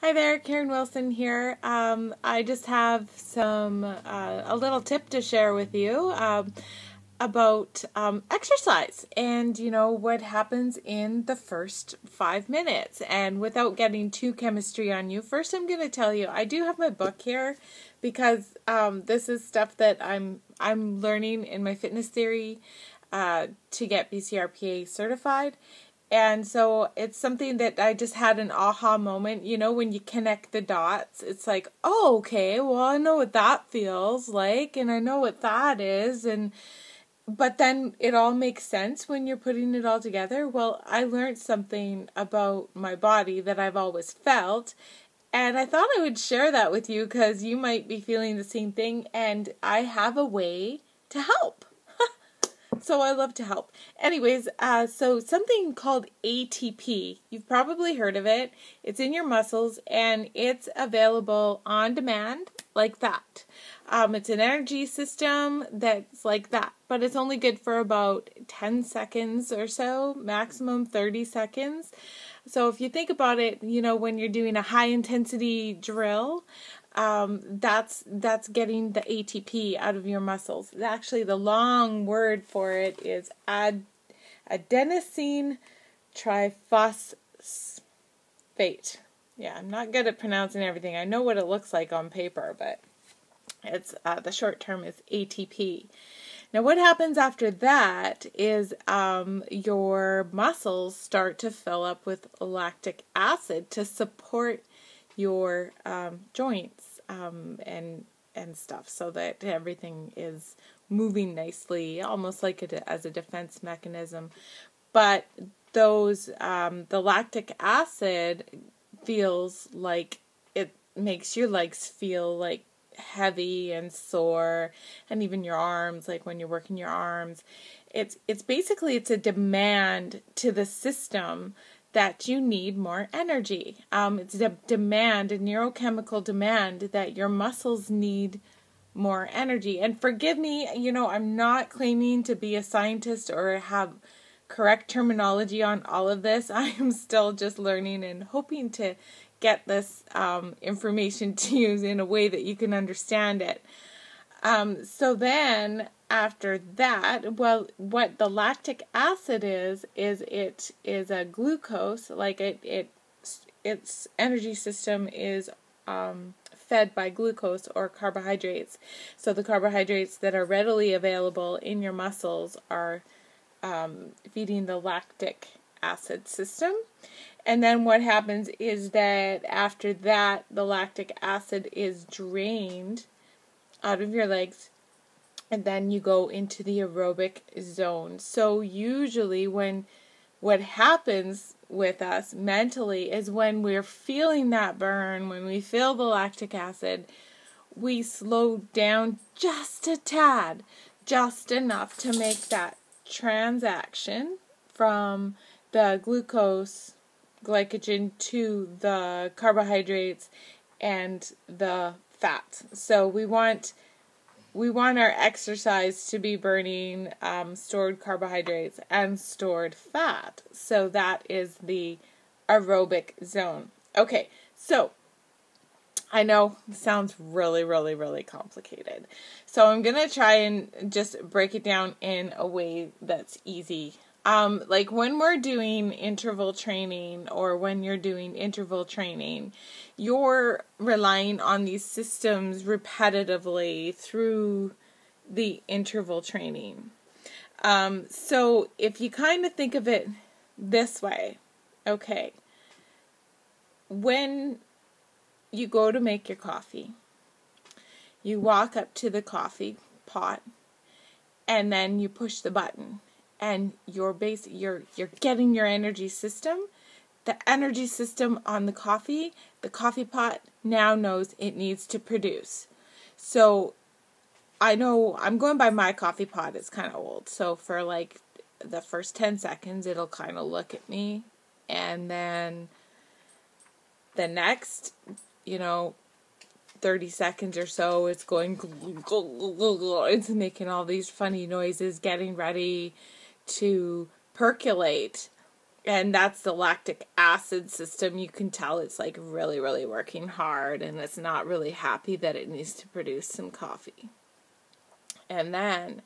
Hi there, Karen Wilson here. I just have a little tip to share with you about exercise and what happens in the first 5 minutes. And without getting too chemistry on you, first I'm going to tell you I do have my book here because this is stuff that I'm learning in my fitness theory to get BCRPA certified. And so it's something that I just had an aha moment, when you connect the dots, it's like, oh, okay, well, I know what that feels like, and I know what that is, but then it all makes sense when you're putting it all together. Well, I learned something about my body that I've always felt, and I thought I would share that with you because you might be feeling the same thing, and I have a way to help. So I love to help. Anyways, so something called ATP. You've probably heard of it. It's in your muscles, and it's available on demand like that. It's an energy system that's like that, but it's only good for about 10 seconds or so, maximum 30 seconds. So if you think about it, when you're doing a high-intensity drill, that's getting the ATP out of your muscles. Actually, the long word for it is adenosine triphosphate. Yeah, I'm not good at pronouncing everything. I know what it looks like on paper, but it's the short term is ATP. Now, what happens after that is your muscles start to fill up with lactic acid to support your joints and stuff, so that everything is moving nicely, almost like as a defense mechanism. But those the lactic acid feels like it makes your legs feel like heavy and sore, and even your arms, like when you're working your arms. It's basically a demand to the system that you need more energy. It's a demand, a neurochemical demand that your muscles need more energy. And forgive me, I'm not claiming to be a scientist or have correct terminology on all of this. I am still just learning and hoping to get this information to you in a way that you can understand it. So then after that, well, what the lactic acid is it is a glucose, like its energy system is fed by glucose or carbohydrates. So the carbohydrates that are readily available in your muscles are feeding the lactic acid system. And then what happens is that after that, the lactic acid is drained out of your legs, and then you go into the aerobic zone. So usually what happens with us mentally is when we're feeling that burn, when we feel the lactic acid, we slow down just a tad, just enough to make that transaction from the glucose, glycogen to the carbohydrates and the fat. So we want our exercise to be burning stored carbohydrates and stored fat. So that is the aerobic zone. Okay, so I know it sounds really, really, really complicated. So I'm going to try and just break it down in a way that's easy. Like when we're doing interval training, or when you're doing interval training, you're relying on these systems repetitively through the interval training. So if you kind of think of it this way, okay, when you go to make your coffee, you walk up to the coffee pot, and then you push the button. And you're getting your energy system. The energy system on the coffee pot now knows it needs to produce. So I know I'm going by my coffee pot. It's kind of old. So for like the first 10 seconds, it'll kind of look at me. And then the next, 30 seconds or so, it's going, it's making all these funny noises, getting ready to percolate. And that's the lactic acid system. You can tell it's like really, really working hard, and it's not really happy that it needs to produce some coffee. And then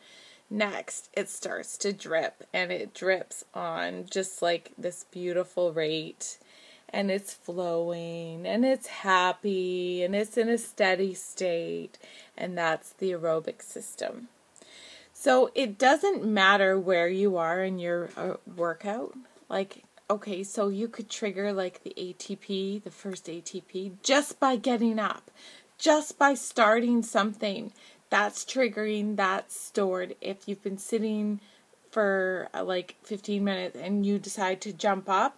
next it starts to drip, and it drips on just like this beautiful rate, and it's flowing, and it's happy, and it's in a steady state, and that's the aerobic system. So it doesn't matter where you are in your workout. Like, okay, so you could trigger like the ATP, the first ATP, just by getting up, just by starting something. That's triggering, that's stored. If you've been sitting for like 15 minutes and you decide to jump up,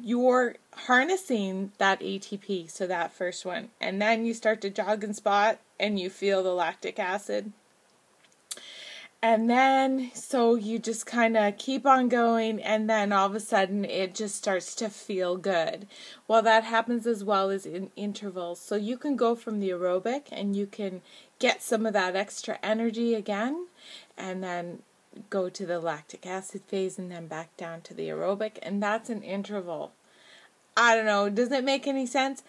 you're harnessing that ATP, so that first one. And then you start to jog and spot and you feel the lactic acid. And then, so you just kind of keep on going, and then all of a sudden it just starts to feel good. Well, that happens as well as in intervals. So you can go from the aerobic and you can get some of that extra energy again, and then go to the lactic acid phase and then back down to the aerobic, and that's an interval. I don't know, does it make any sense?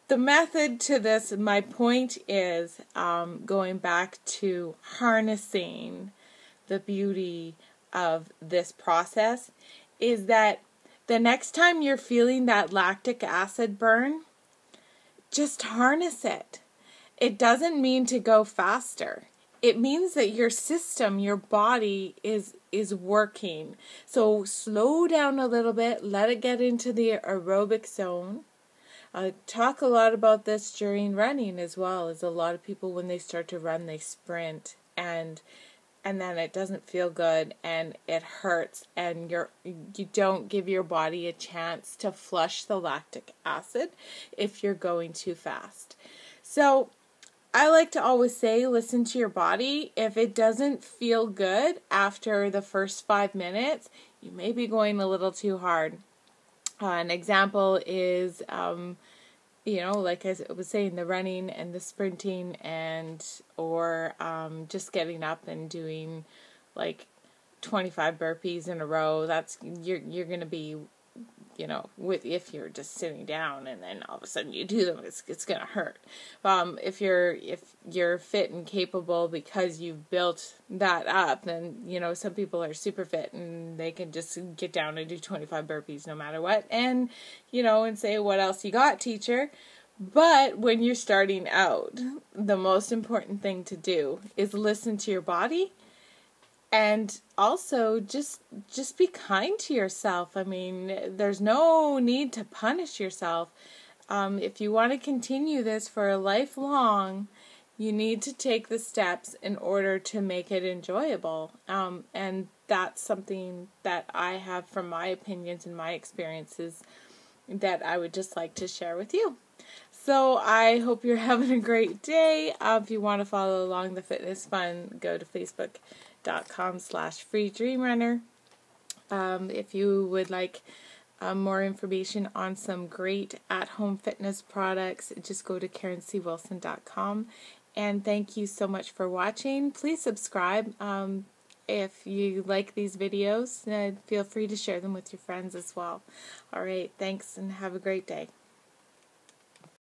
The method to this, my point is going back to harnessing the beauty of this process, is that the next time you're feeling that lactic acid burn, just harness it. It doesn't mean to go faster. It means that your system, your body is working. So slow down a little bit, let it get into the aerobic zone. I talk a lot about this during running as well, as a lot of people, when they start to run, they sprint, and then it doesn't feel good, and it hurts, and you don't give your body a chance to flush the lactic acid if you're going too fast. So I like to always say, listen to your body. If it doesn't feel good after the first 5 minutes, you may be going a little too hard. An example is, like I was saying, the running and the sprinting, or just getting up and doing like 25 burpees in a row. That's you're going to be, if you're just sitting down and then all of a sudden you do them, it's going to hurt. If you're fit and capable because you've built that up, then some people are super fit and they can just get down and do 25 burpees no matter what, and and say, what else you got, teacher? But when you're starting out, the most important thing to do is listen to your body. And also, just be kind to yourself. I mean, there's no need to punish yourself. If you want to continue this for a lifelong, you need to take the steps in order to make it enjoyable. And that's something that I have from my opinions and my experiences that I would just like to share with you. So I hope you're having a great day. If you want to follow along the fitness fun, go to facebook.com/freedreamrunner. If you would like more information on some great at-home fitness products, just go to KarenCWilson.com. And thank you so much for watching. Please subscribe. If you like these videos, feel free to share them with your friends as well. All right, thanks, and have a great day.